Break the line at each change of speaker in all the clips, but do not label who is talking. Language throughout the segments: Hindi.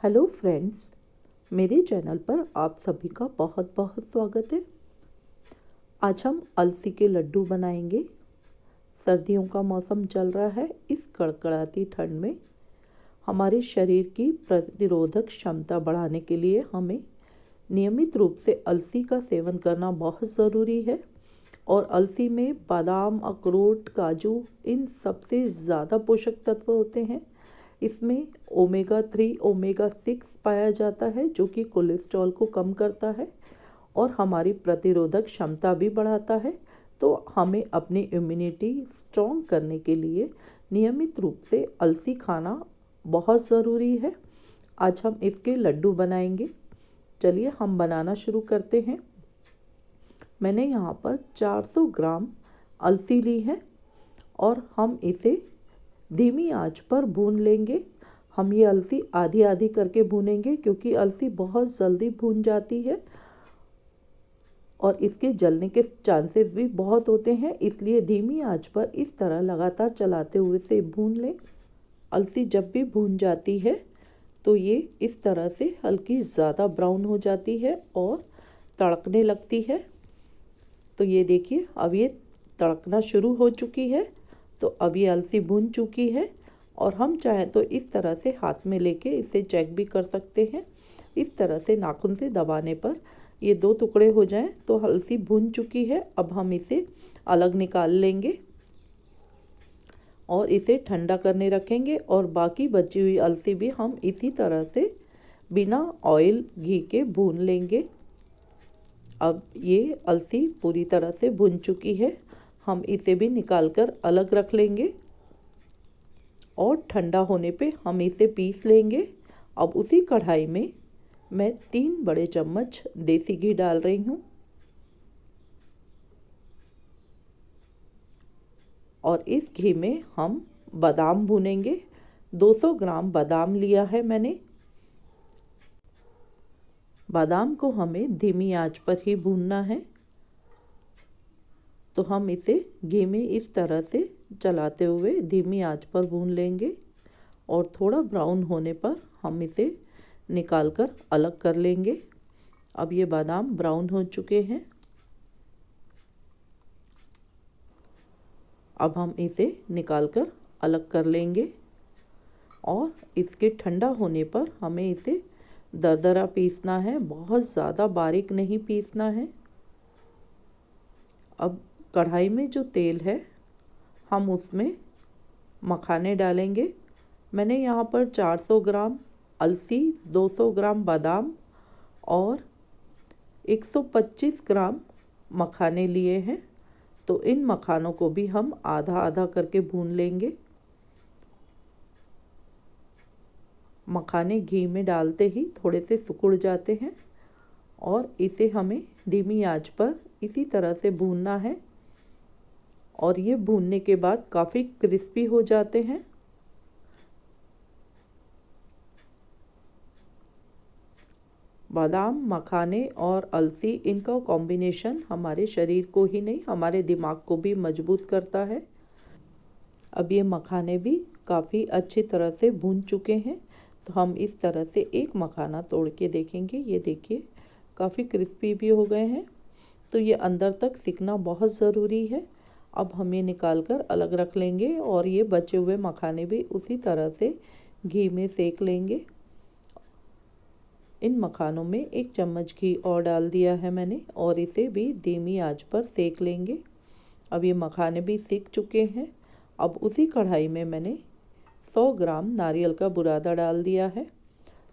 हेलो फ्रेंड्स, मेरे चैनल पर आप सभी का बहुत बहुत स्वागत है। आज हम अलसी के लड्डू बनाएंगे। सर्दियों का मौसम चल रहा है। इस कड़कड़ाती ठंड में हमारे शरीर की प्रतिरोधक क्षमता बढ़ाने के लिए हमें नियमित रूप से अलसी का सेवन करना बहुत ज़रूरी है। और अलसी में बादाम, अखरोट, काजू, इन सबसे ज़्यादा पोषक तत्व होते हैं। इसमें ओमेगा 3, ओमेगा 6 पाया जाता है, जो कि कोलेस्ट्रॉल को कम करता है और हमारी प्रतिरोधक क्षमता भी बढ़ाता है। तो हमें अपनी इम्यूनिटी स्ट्रॉन्ग करने के लिए नियमित रूप से अलसी खाना बहुत ज़रूरी है। आज हम इसके लड्डू बनाएंगे। चलिए हम बनाना शुरू करते हैं। मैंने यहाँ पर 400 ग्राम अलसी ली है और हम इसे धीमी आंच पर भून लेंगे। हम ये अलसी आधी आधी करके भूनेंगे क्योंकि अलसी बहुत जल्दी भून जाती है और इसके जलने के चांसेस भी बहुत होते हैं, इसलिए धीमी आंच पर इस तरह लगातार चलाते हुए से भून लें। अलसी जब भी भून जाती है तो ये इस तरह से हल्की ज़्यादा ब्राउन हो जाती है और तड़कने लगती है। तो ये देखिए, अब ये तड़कना शुरू हो चुकी है। तो अब ये अलसी भून चुकी है और हम चाहें तो इस तरह से हाथ में लेके इसे चेक भी कर सकते हैं। इस तरह से नाखून से दबाने पर ये 2 टुकड़े हो जाएं तो अलसी भून चुकी है। अब हम इसे अलग निकाल लेंगे और इसे ठंडा करने रखेंगे और बाकी बची हुई अलसी भी हम इसी तरह से बिना ऑयल घी के भून लेंगे। अब ये अलसी पूरी तरह से भुन चुकी है। हम इसे भी निकालकर अलग रख लेंगे और ठंडा होने पे हम इसे पीस लेंगे। अब उसी कढ़ाई में मैं 3 बड़े चम्मच देसी घी डाल रही हूँ और इस घी में हम बादाम भूनेंगे। 200 ग्राम बादाम लिया है मैंने। बादाम को हमें धीमी आंच पर ही भूनना है। तो हम इसे घी में इस तरह से चलाते हुए धीमी आंच पर भून लेंगे और थोड़ा ब्राउन होने पर हम इसे निकालकर अलग कर लेंगे। अब ये बादाम ब्राउन हो चुके हैं। अब हम इसे निकालकर अलग कर लेंगे और इसके ठंडा होने पर हमें इसे दरदरा पीसना है, बहुत ज़्यादा बारीक नहीं पीसना है। अब कढ़ाई में जो तेल है हम उसमें मखाने डालेंगे। मैंने यहाँ पर 400 ग्राम अलसी, 200 ग्राम बादाम और 125 ग्राम मखाने लिए हैं। तो इन मखानों को भी हम आधा आधा करके भून लेंगे। मखाने घी में डालते ही थोड़े से सिकुड़ जाते हैं और इसे हमें धीमी आंच पर इसी तरह से भूनना है और ये भूनने के बाद काफ़ी क्रिस्पी हो जाते हैं। बादाम, मखाने और अलसी, इनका कॉम्बिनेशन हमारे शरीर को ही नहीं, हमारे दिमाग को भी मजबूत करता है। अब ये मखाने भी काफ़ी अच्छी तरह से भून चुके हैं। तो हम इस तरह से एक मखाना तोड़ के देखेंगे। ये देखिए, काफ़ी क्रिस्पी भी हो गए हैं। तो ये अंदर तक सिकना बहुत ज़रूरी है। अब हम ये निकाल कर अलग रख लेंगे और ये बचे हुए मखाने भी उसी तरह से घी में सेक लेंगे। इन मखानों में 1 चम्मच घी और डाल दिया है मैंने और इसे भी धीमी आंच पर सेक लेंगे। अब ये मखाने भी सेक चुके हैं। अब उसी कढ़ाई में मैंने 100 ग्राम नारियल का बुरादा डाल दिया है।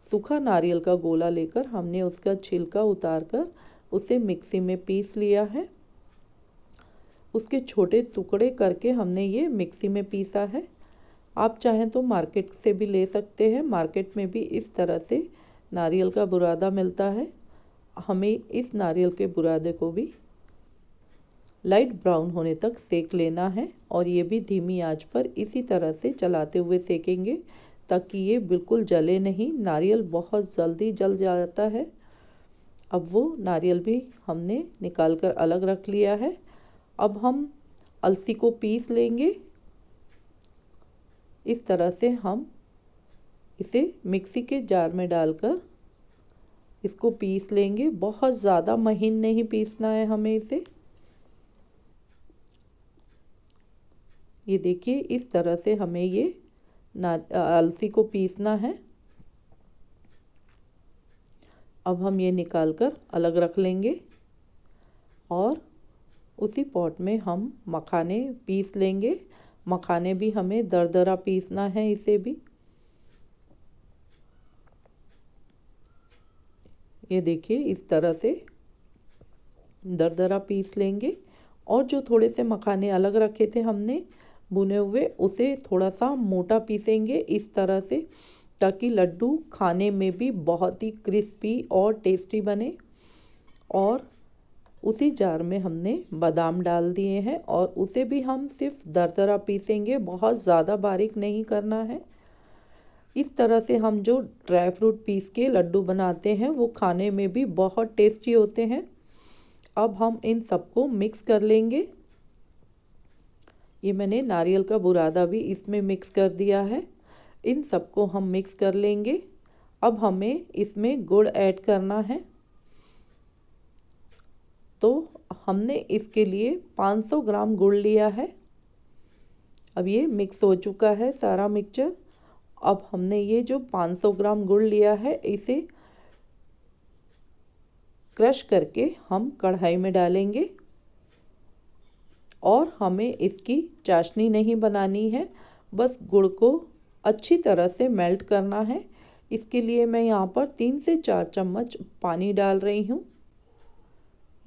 सूखा नारियल का गोला लेकर हमने उसका छिलका उतार कर उसे मिक्सी में पीस लिया है। उसके छोटे टुकड़े करके हमने ये मिक्सी में पीसा है। आप चाहें तो मार्केट से भी ले सकते हैं। मार्केट में भी इस तरह से नारियल का बुरादा मिलता है। हमें इस नारियल के बुरादे को भी लाइट ब्राउन होने तक सेक लेना है और ये भी धीमी आंच पर इसी तरह से चलाते हुए सेकेंगे ताकि ये बिल्कुल जले नहीं। नारियल बहुत जल्दी जल जाता है। अब वो नारियल भी हमने निकाल कर अलग रख लिया है। अब हम अलसी को पीस लेंगे। इस तरह से हम इसे मिक्सी के जार में डालकर इसको पीस लेंगे। बहुत ज़्यादा महीन नहीं पीसना है हमें इसे। ये देखिए, इस तरह से हमें ये अलसी को पीसना है। अब हम ये निकालकर अलग रख लेंगे और उसी पॉट में हम मखाने पीस लेंगे। मखाने भी हमें दरदरा पीसना है इसे भी। ये देखिए, इस तरह से दरदरा पीस लेंगे। और जो थोड़े से मखाने अलग रखे थे हमने भुने हुए, उसे थोड़ा सा मोटा पीसेंगे इस तरह से, ताकि लड्डू खाने में भी बहुत ही क्रिस्पी और टेस्टी बने। और उसी जार में हमने बादाम डाल दिए हैं और उसे भी हम सिर्फ दरदरा पीसेंगे, बहुत ज़्यादा बारीक नहीं करना है। इस तरह से हम जो ड्राई फ्रूट पीस के लड्डू बनाते हैं वो खाने में भी बहुत टेस्टी होते हैं। अब हम इन सबको मिक्स कर लेंगे। ये मैंने नारियल का बुरादा भी इसमें मिक्स कर दिया है। इन सबको हम मिक्स कर लेंगे। अब हमें इसमें गुड़ ऐड करना है। तो हमने इसके लिए 500 ग्राम गुड़ लिया है। अब ये मिक्स हो चुका है सारा मिक्सचर। अब हमने ये जो 500 ग्राम गुड़ लिया है इसे क्रश करके हम कढ़ाई में डालेंगे। और हमें इसकी चाशनी नहीं बनानी है, बस गुड़ को अच्छी तरह से मेल्ट करना है। इसके लिए मैं यहाँ पर 3 से 4 चम्मच पानी डाल रही हूँ।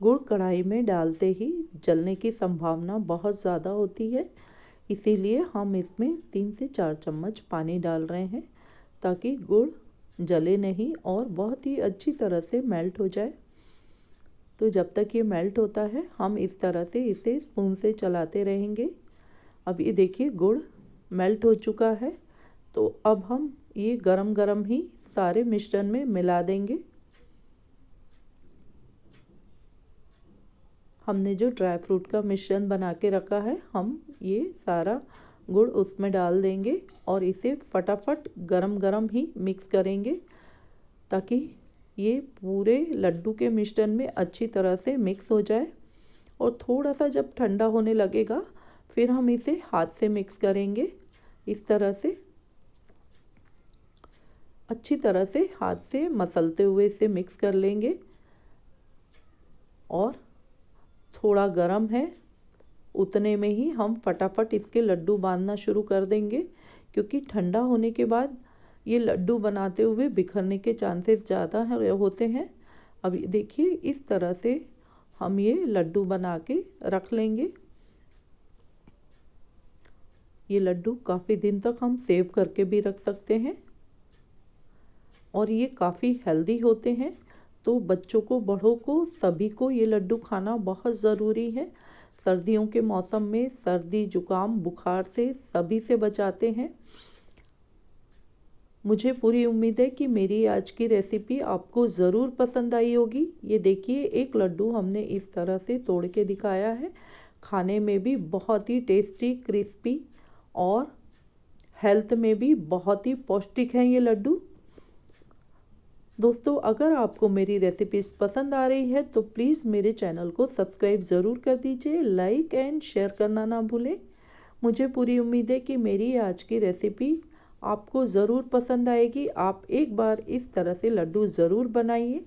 गुड़ कढ़ाई में डालते ही जलने की संभावना बहुत ज़्यादा होती है, इसीलिए हम इसमें 3 से 4 चम्मच पानी डाल रहे हैं, ताकि गुड़ जले नहीं और बहुत ही अच्छी तरह से मेल्ट हो जाए। तो जब तक ये मेल्ट होता है हम इस तरह से इसे स्पून से चलाते रहेंगे। अब ये देखिए, गुड़ मेल्ट हो चुका है। तो अब हम ये गरम गरम ही सारे मिश्रण में मिला देंगे। हमने जो ड्राई फ्रूट का मिश्रण बना के रखा है, हम ये सारा गुड़ उसमें डाल देंगे और इसे फटाफट गरम गरम ही मिक्स करेंगे, ताकि ये पूरे लड्डू के मिश्रण में अच्छी तरह से मिक्स हो जाए। और थोड़ा सा जब ठंडा होने लगेगा फिर हम इसे हाथ से मिक्स करेंगे। इस तरह से अच्छी तरह से हाथ से मसलते हुए इसे मिक्स कर लेंगे। और थोड़ा गरम है, उतने में ही हम फटाफट इसके लड्डू बांधना शुरू कर देंगे, क्योंकि ठंडा होने के बाद ये लड्डू बनाते हुए बिखरने के चांसेस ज़्यादा होते हैं। अब देखिए, इस तरह से हम ये लड्डू बना के रख लेंगे। ये लड्डू काफ़ी दिन तक हम सेव करके भी रख सकते हैं और ये काफ़ी हेल्दी होते हैं। तो बच्चों को, बड़ों को, सभी को ये लड्डू खाना बहुत ज़रूरी है। सर्दियों के मौसम में सर्दी, जुकाम, बुखार से सभी से बचाते हैं। मुझे पूरी उम्मीद है कि मेरी आज की रेसिपी आपको ज़रूर पसंद आई होगी। ये देखिए, एक लड्डू हमने इस तरह से तोड़ के दिखाया है। खाने में भी बहुत ही टेस्टी, क्रिस्पी और हेल्थ में भी बहुत ही पौष्टिक हैं ये लड्डू। दोस्तों, अगर आपको मेरी रेसिपीज़ पसंद आ रही है तो प्लीज़ मेरे चैनल को सब्सक्राइब ज़रूर कर दीजिए, लाइक एंड शेयर करना ना भूलें। मुझे पूरी उम्मीद है कि मेरी आज की रेसिपी आपको ज़रूर पसंद आएगी। आप एक बार इस तरह से लड्डू ज़रूर बनाइए।